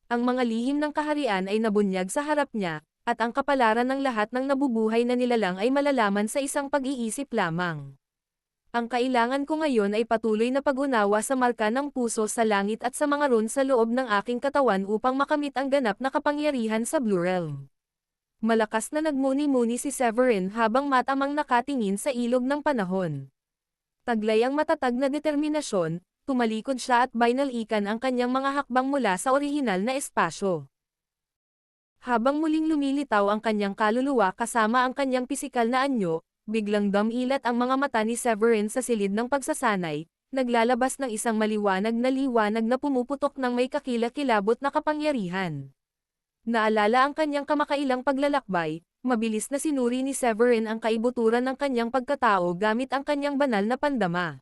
Ang mga lihim ng kaharian ay nabunyag sa harap niya, at ang kapalaran ng lahat ng nabubuhay na nilalang ay malalaman sa isang pag-iisip lamang. Ang kailangan ko ngayon ay patuloy na pag-unawa sa marka ng puso sa langit at sa mga rune sa loob ng aking katawan upang makamit ang ganap na kapangyarihan sa Blue Realm. Malakas na nagmuni-muni si Severin habang matamang nakatingin sa ilog ng panahon. Taglay ang matatag na determinasyon, tumalikod siya at binalikan ang kanyang mga hakbang mula sa orihinal na espasyo. Habang muling lumilitaw ang kanyang kaluluwa kasama ang kanyang pisikal na anyo, biglang dumilat ang mga mata ni Severin sa silid ng pagsasanay, naglalabas ng isang maliwanag na pumuputok ng may kakilakilabot na kapangyarihan. Naalala ang kanyang kamakailang paglalakbay, mabilis na sinuri ni Severin ang kaibuturan ng kanyang pagkatao gamit ang kanyang banal na pandama.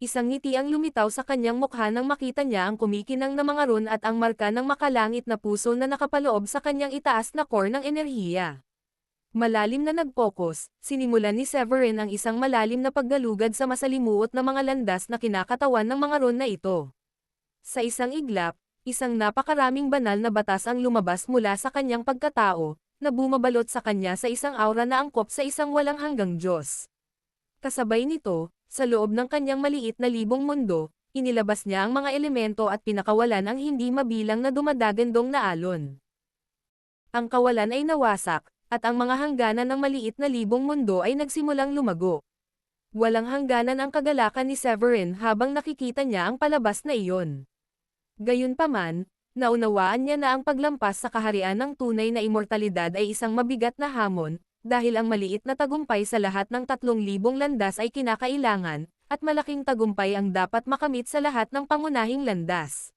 Isang ngiti ang lumitaw sa kanyang mukha nang makita niya ang kumikinang na mga rune at ang marka ng makalangit na puso na nakapaloob sa kanyang itaas na core ng enerhiya. Malalim na nag-focus, sinimulan ni Severin ang isang malalim na paggalugad sa masalimuot na mga landas na kinakatawan ng mga rune na ito. Sa isang iglap, isang napakaraming banal na batas ang lumabas mula sa kanyang pagkatao, na bumabalot sa kanya sa isang aura na angkop sa isang walang hanggang Diyos. Kasabay nito, sa loob ng kanyang maliit na libong mundo, inilabas niya ang mga elemento at pinakawalan ang hindi mabilang na dumadagandong na alon. Ang kawalan ay nawasak, at ang mga hangganan ng maliit na libong mundo ay nagsimulang lumago. Walang hangganan ang kagalakan ni Severin habang nakikita niya ang palabas na iyon. Gayunpaman, naunawaan niya na ang paglampas sa kaharian ng tunay na immortalidad ay isang mabigat na hamon, dahil ang maliit na tagumpay sa lahat ng 3,000 landas ay kinakailangan, at malaking tagumpay ang dapat makamit sa lahat ng pangunahing landas.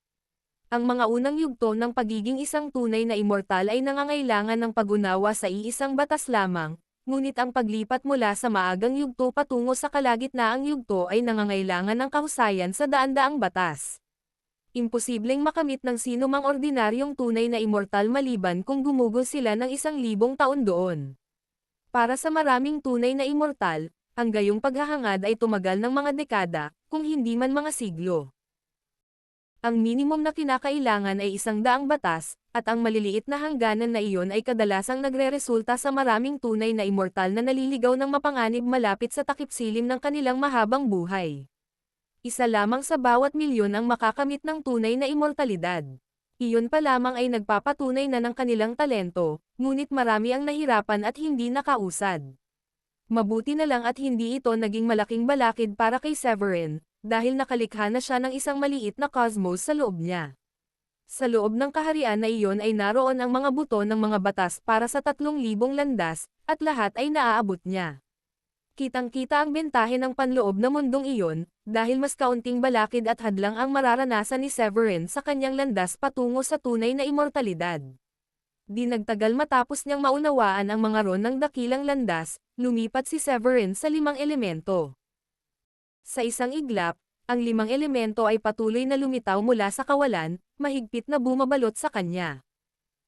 Ang mga unang yugto ng pagiging isang tunay na immortal ay nangangailangan ng pag-unawa sa iisang batas lamang, ngunit ang paglipat mula sa maagang yugto patungo sa kalagitnaang yugto ay nangangailangan ng kahusayan sa daan-daang batas. Imposibleng makamit ng sino mang ordinaryong tunay na immortal maliban kung gumugol sila ng 1,000 taon doon. Para sa maraming tunay na immortal, ang gayong paghahangad ay tumagal ng mga dekada, kung hindi man mga siglo. Ang minimum na kinakailangan ay 100 batas, at ang maliliit na hangganan na iyon ay kadalasang nagreresulta sa maraming tunay na immortal na naliligaw ng mapanganib malapit sa takipsilim ng kanilang mahabang buhay. Isa lamang sa bawat milyon ang makakamit ng tunay na immortalidad. Iyon pa lamang ay nagpapatunay na ng kanilang talento, ngunit marami ang nahirapan at hindi nakausad. Mabuti na lang at hindi ito naging malaking balakid para kay Severin, dahil nakalikha na siya ng isang maliit na cosmos sa loob niya. Sa loob ng kaharian na iyon ay naroon ang mga buto ng mga batas para sa 3,000 landas, at lahat ay naaabot niya. Kitang-kita ang bentahe ng panloob na mundong iyon, dahil mas kaunting balakid at hadlang ang mararanasan ni Severin sa kanyang landas patungo sa tunay na immortalidad. Di nagtagal matapos niyang maunawaan ang mga ron ng dakilang landas, lumipat si Severin sa 5 elemento. Sa isang iglap, ang 5 elemento ay patuloy na lumitaw mula sa kawalan, mahigpit na bumabalot sa kanya.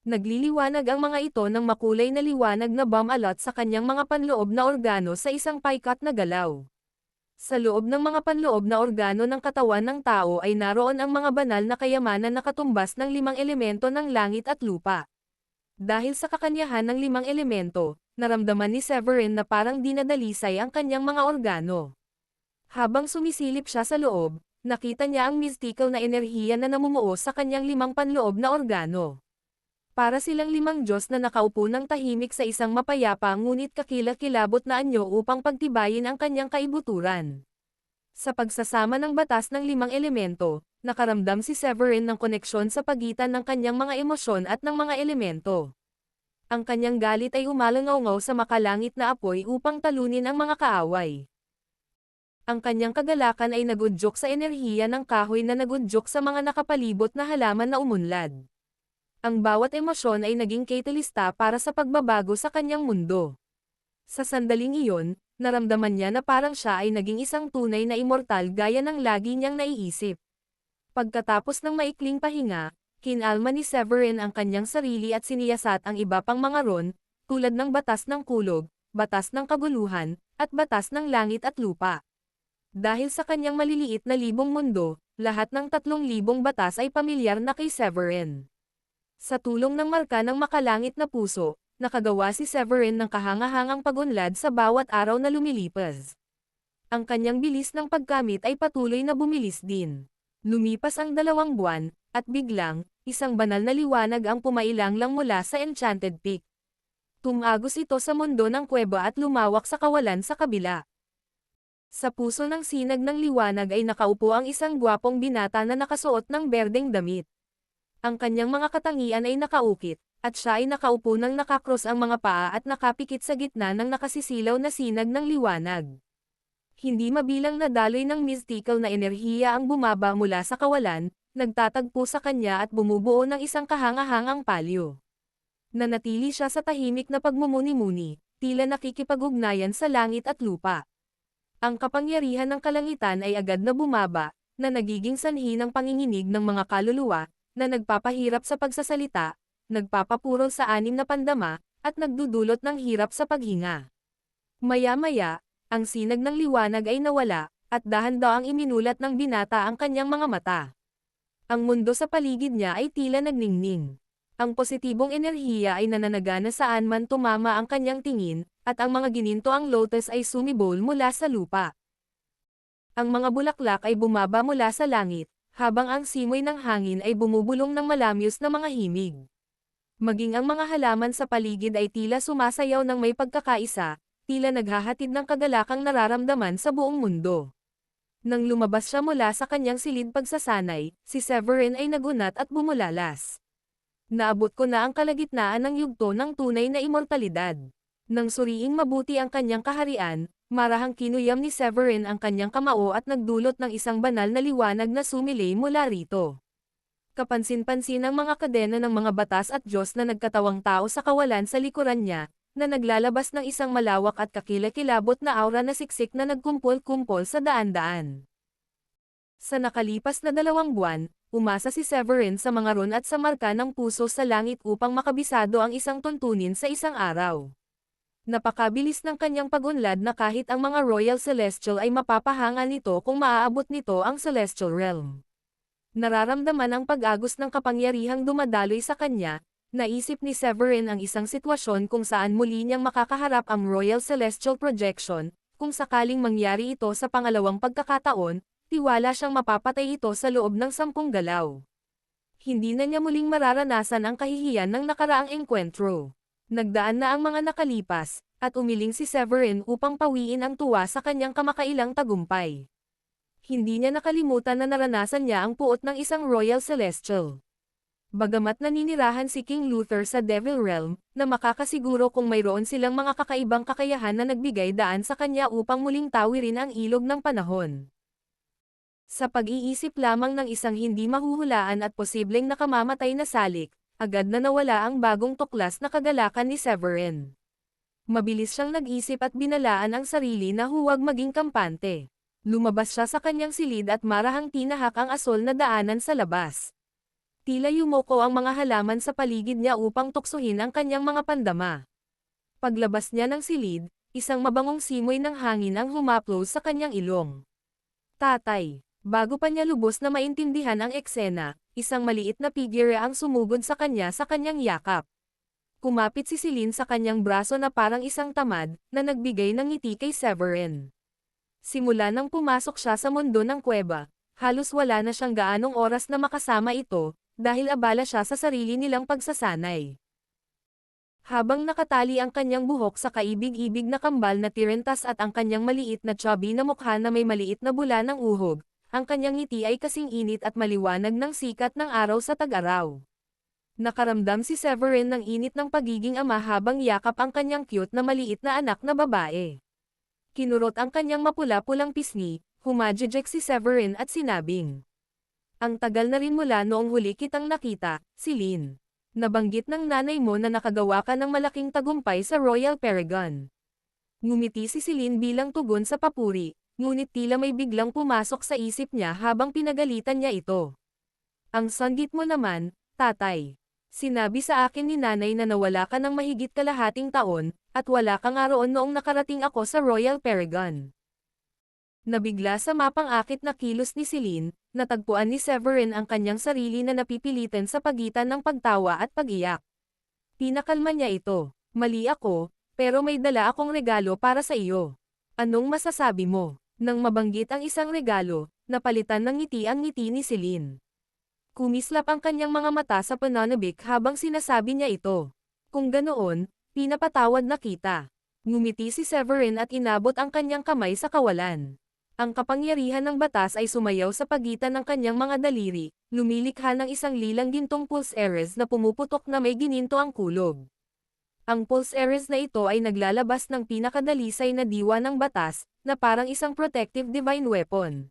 Nagliliwanag ang mga ito ng makulay na liwanag na bumalot sa kanyang mga panloob na organo sa isang paikat na galaw. Sa loob ng mga panloob na organo ng katawan ng tao ay naroon ang mga banal na kayamanan na katumbas ng 5 elemento ng langit at lupa. Dahil sa kakanyahan ng 5 elemento, naramdaman ni Severin na parang dinadalisay ang kanyang mga organo. Habang sumisilip siya sa loob, nakita niya ang mystical na enerhiya na namumuo sa kanyang 5 panloob na organo. Para silang 5 Diyos na nakaupo ng tahimik sa isang mapayapa ngunit kakilakilabot na anyo upang pagtibayin ang kanyang kaibuturan. Sa pagsasama ng batas ng 5 elemento, nakaramdam si Severin ng koneksyon sa pagitan ng kanyang mga emosyon at ng mga elemento. Ang kanyang galit ay umalangaw sa makalangit na apoy upang talunin ang mga kaaway. Ang kanyang kagalakan ay nagudyok sa enerhiya ng kahoy na nagudyok sa mga nakapalibot na halaman na umunlad. Ang bawat emosyon ay naging catalysta para sa pagbabago sa kanyang mundo. Sa sandaling iyon, naramdaman niya na parang siya ay naging isang tunay na immortal gaya ng lagi niyang naiisip. Pagkatapos ng maikling pahinga, kinalma ni Severin ang kanyang sarili at siniyasat ang iba pang mga ron, tulad ng batas ng kulog, batas ng kaguluhan, at batas ng langit at lupa. Dahil sa kanyang maliliit na libong mundo, lahat ng 3,000 batas ay pamilyar na kay Severin. Sa tulong ng marka ng makalangit na puso, nakagawa si Severin ng kahangahangang pagunlad sa bawat araw na lumilipas. Ang kanyang bilis ng pagkamit ay patuloy na bumilis din. Lumipas ang 2 buwan, at biglang, isang banal na liwanag ang pumailanglang mula sa Enchanted Peak. Tumagos ito sa mundo ng kuweba at lumawak sa kawalan sa kabila. Sa puso ng sinag ng liwanag ay nakaupo ang isang gwapong binata na nakasuot ng berdeng damit. Ang kanyang mga katangian ay nakaukit, at siya ay nakaupo nang nakakros ang mga paa at nakapikit sa gitna ng nakasisilaw na sinag ng liwanag. Hindi mabilang na daloy ng mystical na enerhiya ang bumaba mula sa kawalan, nagtatagpo sa kanya at bumubuo ng isang kahangahangang palyo. Nanatili siya sa tahimik na pagmumuni-muni, tila nakikipag-ugnayan sa langit at lupa. Ang kapangyarihan ng kalangitan ay agad na bumaba, na nagiging sanhi ng panginginig ng mga kaluluwa, na nagpapahirap sa pagsasalita, nagpapapurol sa 6 na pandama, at nagdudulot ng hirap sa paghinga. Maya-maya, ang sinag ng liwanag ay nawala, at dahan-daang iminulat ng binata ang kanyang mga mata. Ang mundo sa paligid niya ay tila nagningning. Ang positibong enerhiya ay nananagana saan man tumama ang kanyang tingin, at ang mga ginintoang lotus ay sumibol mula sa lupa. Ang mga bulaklak ay bumaba mula sa langit, habang ang simoy ng hangin ay bumubulong ng malamyos na mga himig. Maging ang mga halaman sa paligid ay tila sumasayaw ng may pagkakaisa, tila naghahatid ng kagalakang nararamdaman sa buong mundo. Nang lumabas siya mula sa kanyang silid pagsasanay, si Severin ay nagunat at bumulalas. Naabot ko na ang kalagitnaan ng yugto ng tunay na immortalidad. Nang suriing mabuti ang kanyang kaharian, marahang kinuyam ni Severin ang kanyang kamao at nagdulot ng isang banal na liwanag na sumilay mula rito. Kapansin-pansin ang mga kadena ng mga batas at Diyos na nagkatawang tao sa kawalan sa likuran niya, na naglalabas ng isang malawak at kakilakilabot na aura na siksik na nagkumpol-kumpol sa daan-daan. Sa nakalipas na 2 buwan, umasa si Severin sa mga rune at sa marka ng puso sa langit upang makabisado ang isang tuntunin sa isang araw. Napakabilis ng kanyang pag-unlad na kahit ang mga Royal Celestial ay mapapahanga nito kung maaabot nito ang Celestial Realm. Nararamdaman ang pag-agos ng kapangyarihang dumadaloy sa kanya. Naisip ni Severin ang isang sitwasyon kung saan muli niyang makakaharap ang Royal Celestial Projection. Kung sakaling mangyari ito sa pangalawang pagkakataon, tiwala siyang mapapatay ito sa loob ng 10 galaw. Hindi na niya muling mararanasan ang kahihiyan ng nakaraang engkwentro. Nagdaan na ang mga nakalipas, at umiling si Severin upang pawiin ang tuwa sa kanyang kamakailang tagumpay. Hindi niya nakalimutan na naranasan niya ang puot ng isang Royal Celestial. Bagamat naninirahan si King Luther sa Devil Realm, na makakasiguro kung mayroon silang mga kakaibang kakayahan na nagbigay daan sa kanya upang muling tawirin ang ilog ng panahon. Sa pag-iisip lamang ng isang hindi mahuhulaan at posibleng nakamamatay na salik, agad na nawala ang bagong tuklas na kagalakan ni Severin. Mabilis siyang nag-isip at binalaan ang sarili na huwag maging kampante. Lumabas siya sa kanyang silid at marahang tinahak ang asol na daanan sa labas. Tila yumoko ang mga halaman sa paligid niya upang tuksuhin ang kanyang mga pandama. Paglabas niya ng silid, isang mabangong simoy ng hangin ang humaplo sa kanyang ilong. Tatay, bago pa niya lubos na maintindihan ang eksena, isang maliit na figure ang sumugod sa kanyang yakap. Kumapit si Celine sa kanyang braso na parang isang tamad, na nagbigay ng ngiti kay Severin. Simula nang pumasok siya sa mundo ng kuweba, halos wala na siyang gaanong oras na makasama ito, dahil abala siya sa sarili nilang pagsasanay. Habang nakatali ang kanyang buhok sa kaibig-ibig na kambal na tirentas at ang kanyang maliit na chubby na mukha na may maliit na bula ng uhog, ang kanyang ngiti ay kasing init at maliwanag ng sikat ng araw sa tag-araw. Nakaramdam si Severin ng init ng pagiging ama habang yakap ang kanyang cute na maliit na anak na babae. Kinurot ang kanyang mapula-pulang pisngi, humajejek si Severin at sinabing, "Ang tagal na rin mula noong huli kitang nakita, Celine. Nabanggit ng nanay mo na nakagawa ka ng malaking tagumpay sa Royal Paragon." Ngumiti si Celine bilang tugon sa papuri, ngunit tila may biglang pumasok sa isip niya habang pinagalitan niya ito. "Ang sanggit mo naman, tatay. Sinabi sa akin ni nanay na nawala ka ng mahigit kalahating taon, at wala ka nga roon noong nakarating ako sa Royal Paragon." Nabigla sa mapang-akit na kilos ni Celine, natagpuan ni Severin ang kanyang sarili na napipilitan sa pagitan ng pagtawa at pag-iyak. Pinakalma niya ito, "Mali ako, pero may dala akong regalo para sa iyo. Anong masasabi mo?" Nang mabanggit ang isang regalo, napalitan ng ngiti ang ngiti ni Celine. Kumislap ang kanyang mga mata sa pananabik habang sinasabi niya ito. "Kung ganoon, pinapatawad na kita." Ngumiti si Severin at inabot ang kanyang kamay sa kawalan. Ang kapangyarihan ng batas ay sumayaw sa pagitan ng kanyang mga daliri, lumilikha ng isang lilang gintong pulse ares na pumuputok na may gininto ang kulog. Ang pulse ares na ito ay naglalabas ng pinakadalisay na diwa ng batas, na parang isang protective divine weapon.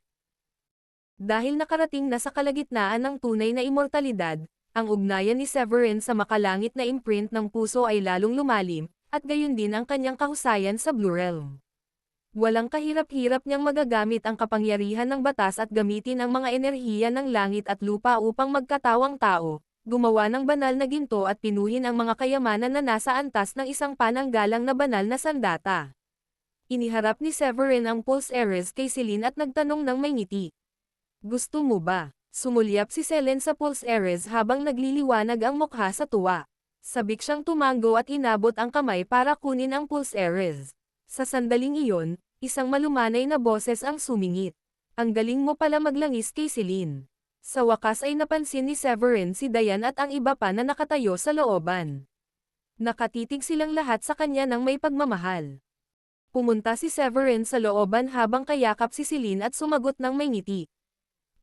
Dahil nakarating na sa kalagitnaan ng tunay na immortalidad, ang ugnayan ni Severin sa makalangit na imprint ng puso ay lalong lumalim, at gayon din ang kanyang kahusayan sa Blue Realm. Walang kahirap-hirap niyang magagamit ang kapangyarihan ng batas at gamitin ang mga enerhiya ng langit at lupa upang magkatawang tao, gumawa ng banal na ginto at pinuhin ang mga kayamanan na nasa antas ng isang pananggalang na banal na sandata. Iniharap ni Severin ang pulse ares kay Celine at nagtanong ng may ngiti. "Gusto mo ba?" Sumulyap si Celine sa pulse ares habang nagliliwanag ang mukha sa tuwa. Sabik siyang tumango at inabot ang kamay para kunin ang pulse ares. Sa sandaling iyon, isang malumanay na boses ang sumingit. "Ang galing mo pala maglangis kay Celine." Sa wakas ay napansin ni Severin si Diane at ang iba pa na nakatayo sa looban. Nakatitig silang lahat sa kanya ng may pagmamahal. Pumunta si Severin sa looban habang kayakap si Celine at sumagot ng may ngiti.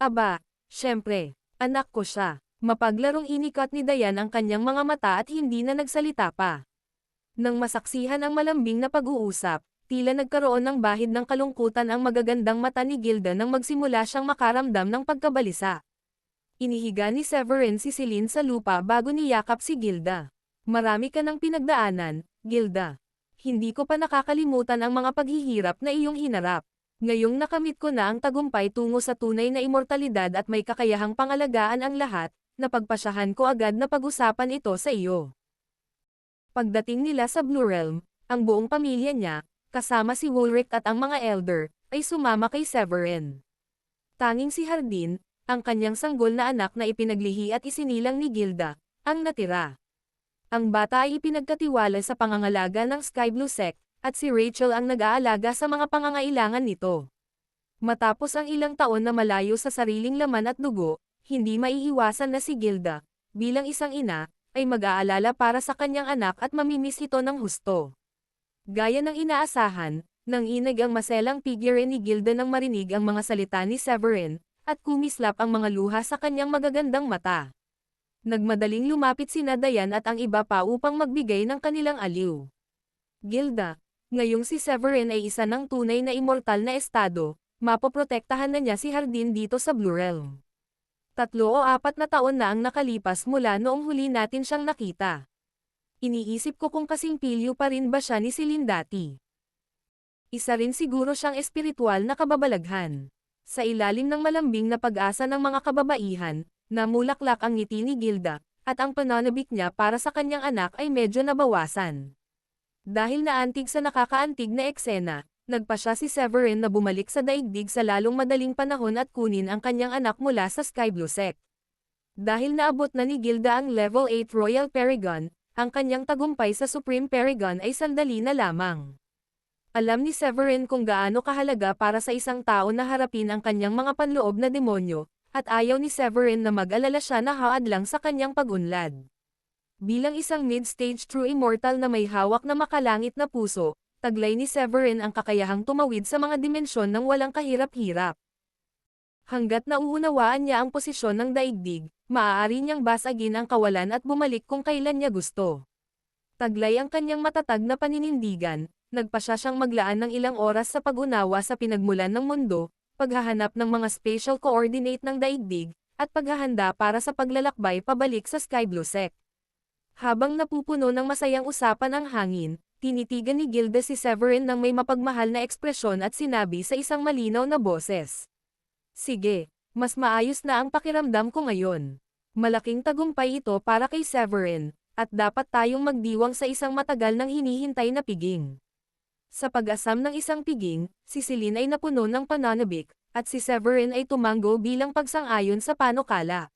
"Aba, syempre, anak ko siya." Mapaglarong inikat ni Diane ang kanyang mga mata at hindi na nagsalita pa. Nang masaksihan ang malambing na pag-uusap, tila nagkaroon ng bahid ng kalungkutan ang magagandang mata ni Gilda nang magsimula siyang makaramdam ng pagkabalisa. Inihiga ni Severin si Celine sa lupa bago niyakap si Gilda. "Marami ka ng pinagdaanan, Gilda. Hindi ko pa nakakalimutan ang mga paghihirap na iyong hinarap. Ngayong nakamit ko na ang tagumpay tungo sa tunay na immortalidad at may kakayahang pangalagaan ang lahat, napagpasyahan ko agad na pag-usapan ito sa iyo. Pagdating nila sa Blue Realm, ang buong pamilya niya, kasama si Wulrich at ang mga elder, ay sumama kay Severin. Tanging si Hardin, ang kanyang sanggol na anak na ipinaglihi at isinilang ni Gilda, ang natira. Ang bata ay ipinagkatiwala sa pangangalaga ng Sky Blue Sect, at si Rachel ang nag-aalaga sa mga pangangailangan nito. Matapos ang ilang taon na malayo sa sariling laman at dugo, hindi maiiwasan na si Gilda, bilang isang ina, ay mag-aalala para sa kanyang anak at mamimiss ito ng husto. Gaya ng inaasahan, nang inag ang maselang figure ni Gilda nang marinig ang mga salita ni Severin, at kumislap ang mga luha sa kanyang magagandang mata. Nagmadaling lumapit sina Dayan at ang iba pa upang magbigay ng kanilang aliw. Gilda, ngayong si Severin ay isa ng tunay na immortal na estado, mapoprotektahan na niya si Hardin dito sa Blue Realm. 3 o 4 na taon na ang nakalipas mula noong huli natin siyang nakita. Iniisip ko kung kasing pilyo pa rin ba siya ni Celine dati. Isa rin siguro siyang espiritual na kababalaghan. Sa ilalim ng malambing na pag-asa ng mga kababaihan, namulaklak ang ngiti ni Gilda, at ang pananabik niya para sa kanyang anak ay medyo nabawasan. Dahil naantig sa nakakaantig na eksena, nagpasya si Severin na bumalik sa daigdig sa lalong madaling panahon at kunin ang kanyang anak mula sa Sky Blue Sect. Dahil naabot na ni Gilda ang level 8 Royal Paragon, ang kanyang tagumpay sa Supreme Paragon ay sandali na lamang. Alam ni Severin kung gaano kahalaga para sa isang tao na harapin ang kanyang mga panloob na demonyo, at ayaw ni Severin na mag-alala siya na haadlang sa kanyang pag-unlad. Bilang isang mid-stage true immortal na may hawak na makalangit na puso, taglay ni Severin ang kakayahang tumawid sa mga dimensyon ng walang kahirap-hirap. Hanggat nauunawaan niya ang posisyon ng daigdig, maaari niyang basagin ang kawalan at bumalik kung kailan niya gusto. Taglay ang kanyang matatag na paninindigan, nagpasya siyang maglaan ng ilang oras sa pag-unawa sa pinagmulan ng mundo, paghahanap ng mga spatial coordinate ng daigdig, at paghahanda para sa paglalakbay pabalik sa Sky Blue Sect. Habang napupuno ng masayang usapan ang hangin, tinitigan ni Gilda si Severin ng may mapagmahal na ekspresyon at sinabi sa isang malinaw na boses. Sige, mas maayos na ang pakiramdam ko ngayon. Malaking tagumpay ito para kay Severin, at dapat tayong magdiwang sa isang matagal nang hinihintay na piging. Sa pag-asam ng isang piging, si Celine ay napuno ng pananabik, at si Severin ay tumango bilang pagsang-ayon sa panukala.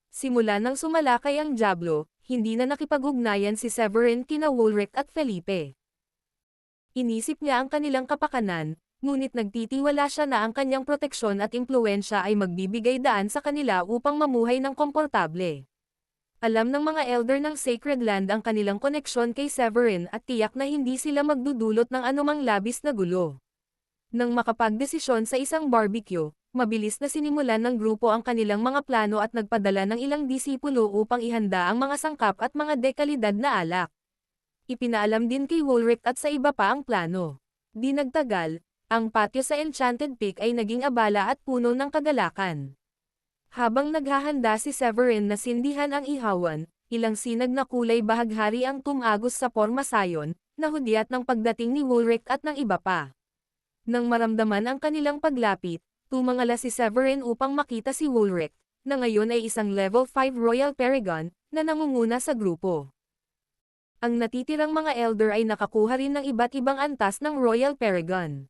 Simula nang sumalakay ang Diablo, hindi na nakipag-ugnayan si Severin kina Wulrich at Felipe. Inisip niya ang kanilang kapakanan, ngunit nagtitiwala siya na ang kanyang proteksyon at impluwensya ay magbibigay daan sa kanila upang mamuhay ng komportable. Alam ng mga elder ng Sacred Land ang kanilang koneksyon kay Severin at tiyak na hindi sila magdudulot ng anumang labis na gulo. Nang makapagdesisyon sa isang barbecue, mabilis na sinimulan ng grupo ang kanilang mga plano at nagpadala ng ilang disipulo upang ihanda ang mga sangkap at mga dekalidad na alak. Ipinaalam din kay Wulrich at sa iba pa ang plano. Di nagtagal, ang patio sa Enchanted Peak ay naging abala at puno ng kagalakan. Habang naghahanda si Severin na sindihan ang ihawan, ilang sinag na kulay bahaghari ang tumagos sa porma sayon, na hudyat ng pagdating ni Wulrich at ng iba pa. Nang maramdaman ang kanilang paglapit, tumangala si Severin upang makita si Wulrich, na ngayon ay isang level 5 Royal Paragon, na nangunguna sa grupo. Ang natitirang mga elder ay nakakuha rin ng iba't ibang antas ng Royal Paragon.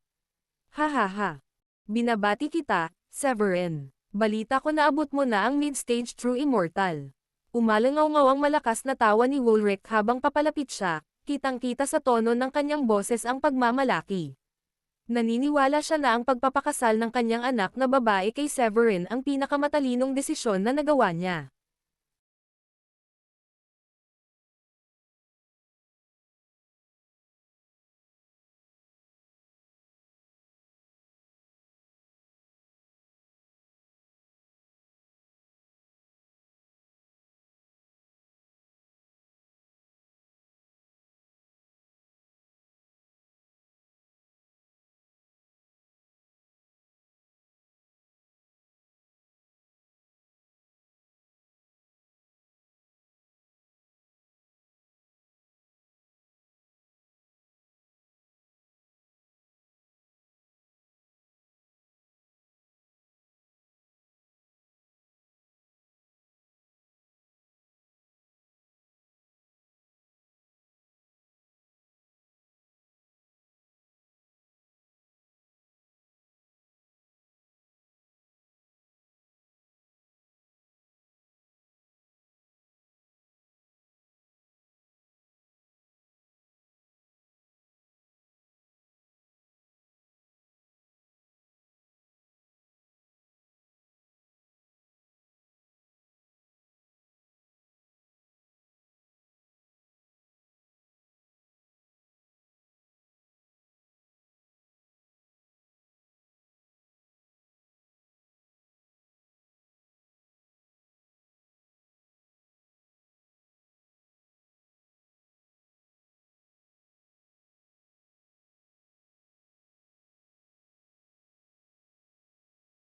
Hahaha. Binabati kita, Severin. Balita ko na abot mo na ang mid-stage true immortal. Umalangaw-ngaw ang malakas na tawa ni Wulrich habang papalapit siya, kitang-kita sa tono ng kanyang boses ang pagmamalaki. Naniniwala siya na ang pagpapakasal ng kanyang anak na babae kay Severin ang pinakamatalinong desisyon na nagawa niya.